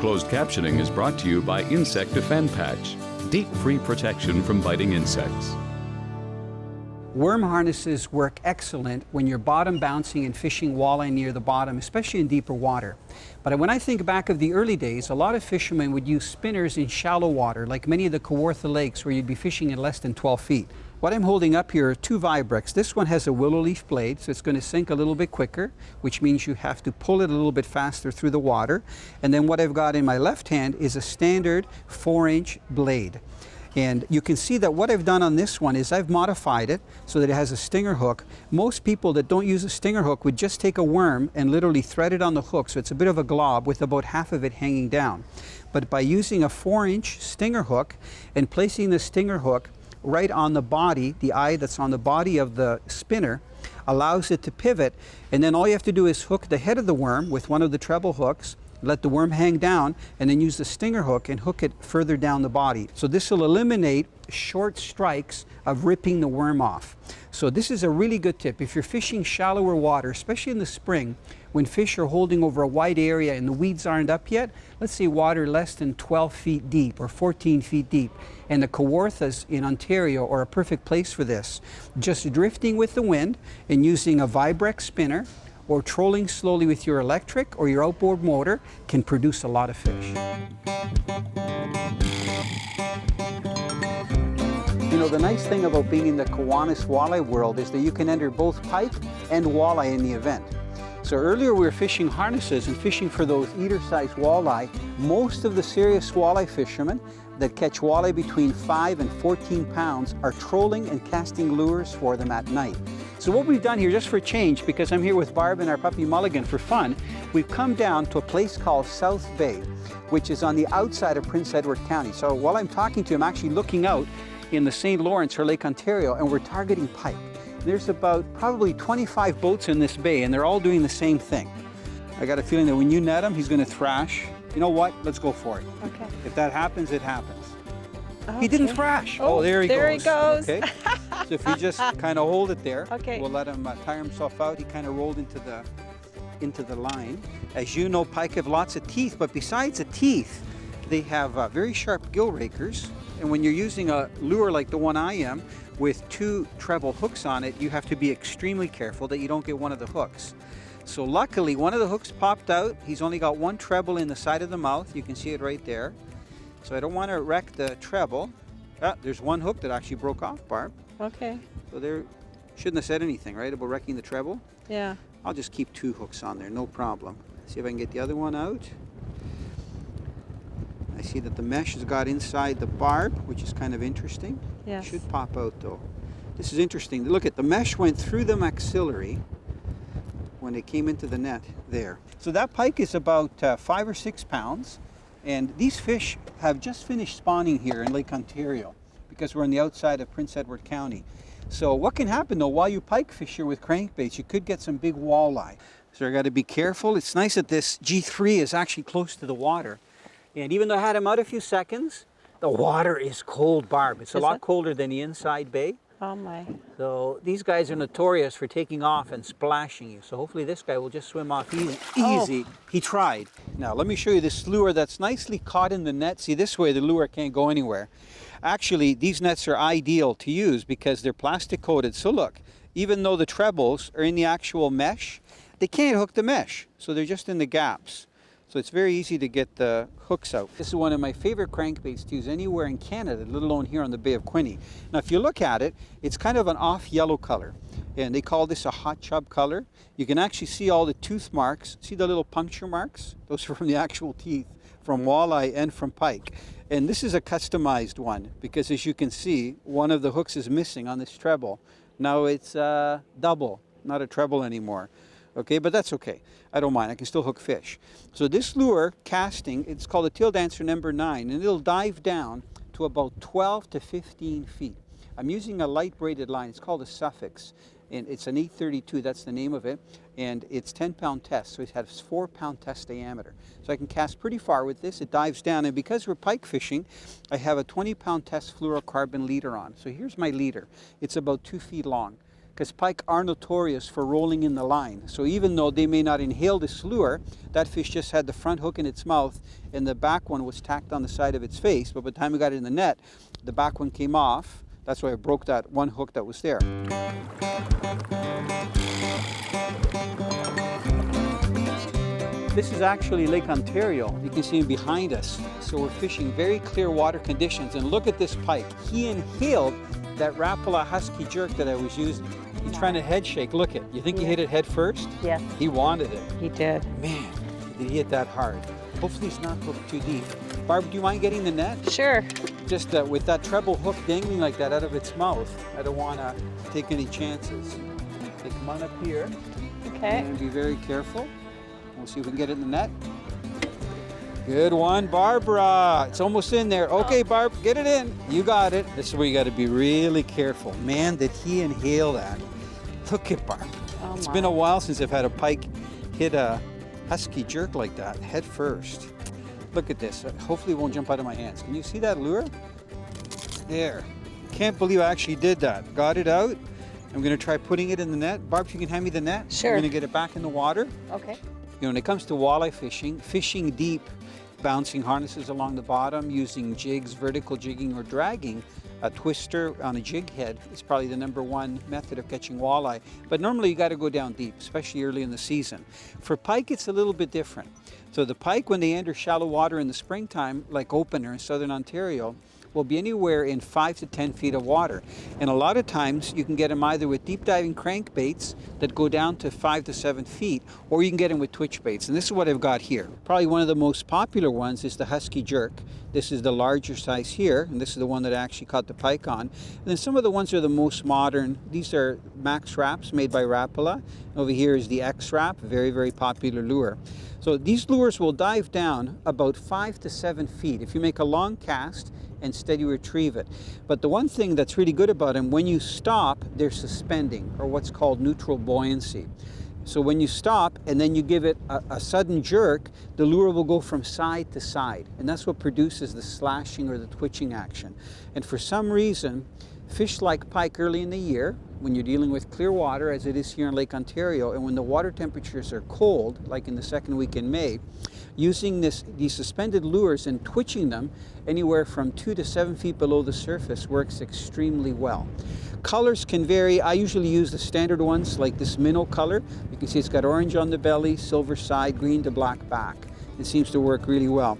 Closed captioning is brought to you by Insect Defend Patch. Deep-free protection from biting insects. Worm harnesses work excellent when you're bottom bouncing and fishing walleye near the bottom, especially in deeper water. But when I think back of the early days, a lot of fishermen would use spinners in shallow water, like many of the Kawartha lakes where you'd be fishing in less than 12 feet. What I'm holding up here are two Vibrex. This one has a willow leaf blade, so it's going to sink a little bit quicker, which means you have to pull it a little bit faster through the water. And then what I've got in my left hand is a standard 4-inch blade. And you can see that what I've done on this one is I've modified it so that it has a stinger hook. Most people that don't use a stinger hook would just take a worm and literally thread it on the hook, so it's a bit of a glob with about half of it hanging down. But by using a 4-inch stinger hook and placing the stinger hook right on the body, the eye that's on the body of the spinner, allows it to pivot, and then all you have to do is hook the head of the worm with one of the treble hooks, let the worm hang down, and then use the stinger hook and hook it further down the body. So this will eliminate short strikes of ripping the worm off. So this is a really good tip. If you're fishing shallower water, especially in the spring, when fish are holding over a wide area and the weeds aren't up yet, let's say water less than 12 feet deep or 14 feet deep, and the Kawarthas in Ontario are a perfect place for this. Just drifting with the wind and using a Vibrex spinner or trolling slowly with your electric or your outboard motor can produce a lot of fish. You know, the nice thing about being in the Kiwanis Walleye World is that you can enter both pike and walleye in the event. So earlier we were fishing harnesses and fishing for those eater-sized walleye. Most of the serious walleye fishermen that catch walleye between 5 and 14 pounds are trolling and casting lures for them at night. So what we've done here, just for change, because I'm here with Barb and our puppy Mulligan for fun, we've come down to a place called South Bay, which is on the outside of Prince Edward County. So while I'm talking to you, I'm actually looking out in the St. Lawrence or Lake Ontario, and we're targeting pike. There's about probably 25 boats in this bay, and they're all doing the same thing. I got a feeling that when you net him, he's going to thrash. You know what? Let's go for it. Okay. If that happens, it happens. Okay. He didn't thrash. Oh, there he goes. Okay. So if you just kind of hold it there, okay. We'll let him tire himself out. He kind of rolled into the line. As you know, pike have lots of teeth, but besides the teeth, they have very sharp gill rakers. And when you're using a lure like the one I am, with 2 treble hooks on it, you have to be extremely careful that you don't get one of the hooks. So luckily, one of the hooks popped out. He's only got 1 treble in the side of the mouth. You can see it right there. So I don't want to wreck the treble. There's 1 hook that actually broke off, Barb. Okay. So there, shouldn't have said anything, right, about wrecking the treble? Yeah. I'll just keep 2 hooks on there, no problem. See if I can get the other one out. I see that the mesh has got inside the barb, which is kind of interesting. Yes. Should pop out though. This is interesting. Look at the mesh went through the maxillary when it came into the net there. So that pike is about 5 or 6 pounds, and these fish have just finished spawning here in Lake Ontario because we're on the outside of Prince Edward County. So what can happen though, while you pike fish here with crankbaits, you could get some big walleye. So I got to be careful. It's nice that this G3 is actually close to the water. And even though I had him out a few seconds, the water is cold, Barb. It's a lot colder than the inside bay. Oh my. So these guys are notorious for taking off and splashing you. So hopefully this guy will just swim off easy. Oh. He tried. Now let me show you this lure that's nicely caught in the net. See, this way the lure can't go anywhere. Actually, these nets are ideal to use because they're plastic coated. So look, even though the trebles are in the actual mesh, they can't hook the mesh. So they're just in the gaps. So it's very easy to get the hooks out. This is one of my favorite crankbaits to use anywhere in Canada, let alone here on the Bay of Quinte. Now if you look at it, it's kind of an off yellow color. And they call this a hot chub color. You can actually see all the tooth marks. See the little puncture marks? Those are from the actual teeth, from walleye and from pike. And this is a customized one because as you can see, one of the hooks is missing on this treble. Now it's double, not a treble anymore. Okay, but that's okay. I don't mind. I can still hook fish. So this lure casting, it's called a tail dancer number 9, and it'll dive down to about 12 to 15 feet. I'm using a light braided line. It's called a Suffix, and it's an 832. That's the name of it, and it's 10-pound test, so it has 4-pound test diameter. So I can cast pretty far with this. It dives down, and because we're pike fishing, I have a 20-pound test fluorocarbon leader on. So here's my leader. It's about 2 feet long. because pike are notorious for rolling in the line. So even though they may not inhale this lure, that fish just had the front hook in its mouth and the back one was tacked on the side of its face. But by the time we got it in the net, the back one came off. That's why I broke that one hook that was there. This is actually Lake Ontario. You can see him behind us. So we're fishing very clear water conditions. And look at this pike. He inhaled that Rapala husky jerk that I was using. He's trying to head shake. Look it. You think he hit it head first? Yes. He wanted it. He did. Man, did he hit that hard. Hopefully he's not hooked too deep. Barb, do you mind getting the net? Sure. Just with that treble hook dangling like that out of its mouth, I don't want to take any chances. Okay, come on up here. Okay. And be very careful. We'll see if we can get it in the net. Good one, Barbara. It's almost in there. Okay, Barb, get it in. You got it. This is where you got to be really careful. Man, did he inhale that. Look at Barb. Oh, it's been a while since I've had a pike hit a husky jerk like that, head first. Look at this. Hopefully it won't jump out of my hands. Can you see that lure? There. Can't believe I actually did that. Got it out. I'm going to try putting it in the net. Barb, you can hand me the net? Sure. I'm going to get it back in the water. Okay. You know, when it comes to walleye fishing, fishing deep, bouncing harnesses along the bottom, using jigs, vertical jigging or dragging, a twister on a jig head is probably the #1 method of catching walleye. But normally you got to go down deep, especially early in the season. For pike, it's a little bit different. So the pike, when they enter shallow water in the springtime, like Opener in southern Ontario, will be anywhere in 5 to 10 feet of water. And a lot of times you can get them either with deep diving crankbaits that go down to 5 to 7 feet, or you can get them with twitch baits. And this is what I've got here. Probably one of the most popular ones is the husky jerk. This is the larger size here, and this is the one that I actually caught the pike on. And then some of the ones are the most modern. These are Max Wraps made by Rapala. Over here is the X Wrap, very, very popular lure. So these lures will dive down about 5 to 7 feet if you make a long cast and steady retrieve it. But the one thing that's really good about them, when you stop, they're suspending, or what's called neutral buoyancy. So when you stop and then you give it a sudden jerk, the lure will go from side to side. And that's what produces the slashing or the twitching action. And for some reason, fish like pike early in the year, when you're dealing with clear water, as it is here in Lake Ontario, and when the water temperatures are cold, like in the second week in May, using these suspended lures and twitching them anywhere from 2 to 7 feet below the surface works extremely well. Colors can vary. I usually use the standard ones like this minnow color. You can see it's got orange on the belly, silver side, green to black back. It seems to work really well.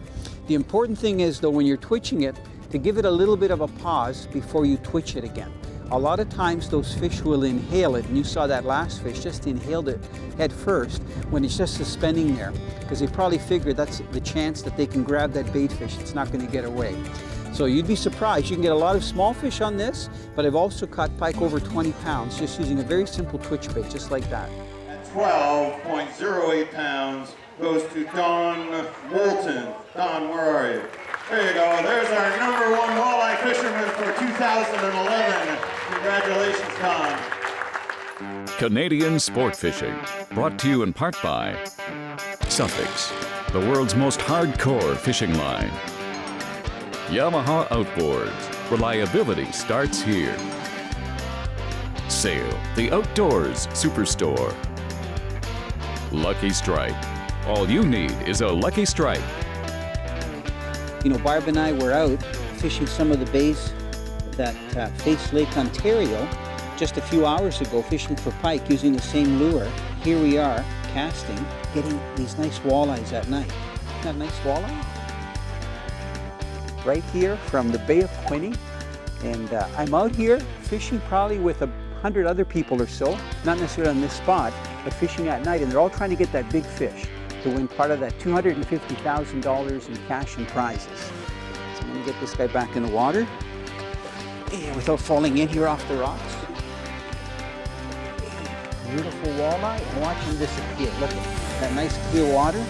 The important thing is, though, when you're twitching it, to give it a little bit of a pause before you twitch it again. A lot of times those fish will inhale it, and you saw that last fish just inhaled it head first when it's just suspending there, because they probably figured that's the chance that they can grab that bait fish. It's not going to get away. So you'd be surprised. You can get a lot of small fish on this, but I've also caught pike over 20 pounds just using a very simple twitch bait, just like that. At 12.08 pounds goes to Don Moulton. Don, where are you? There you go. There's our #1 walleye fisherman for 2011. Congratulations, Don. Canadian Sport Fishing, brought to you in part by Suffix, the world's most hardcore fishing line. Yamaha Outboards, reliability starts here. Sail, the outdoors superstore. Lucky Strike, all you need is a Lucky Strike. You know, Barb and I were out fishing some of the bays that face Lake Ontario just a few hours ago, fishing for pike using the same lure. Here we are casting, getting these nice walleyes at night. Isn't that a nice walleye? Right here from the Bay of Quinte, and I'm out here fishing probably with 100 other people or so, not necessarily on this spot, but fishing at night, and they're all trying to get that big fish to win part of that $250,000 in cash and prizes. So I'm going to get this guy back in the water, and without falling in here off the rocks. Beautiful walleye, and watch him disappear. Look at that nice clear water.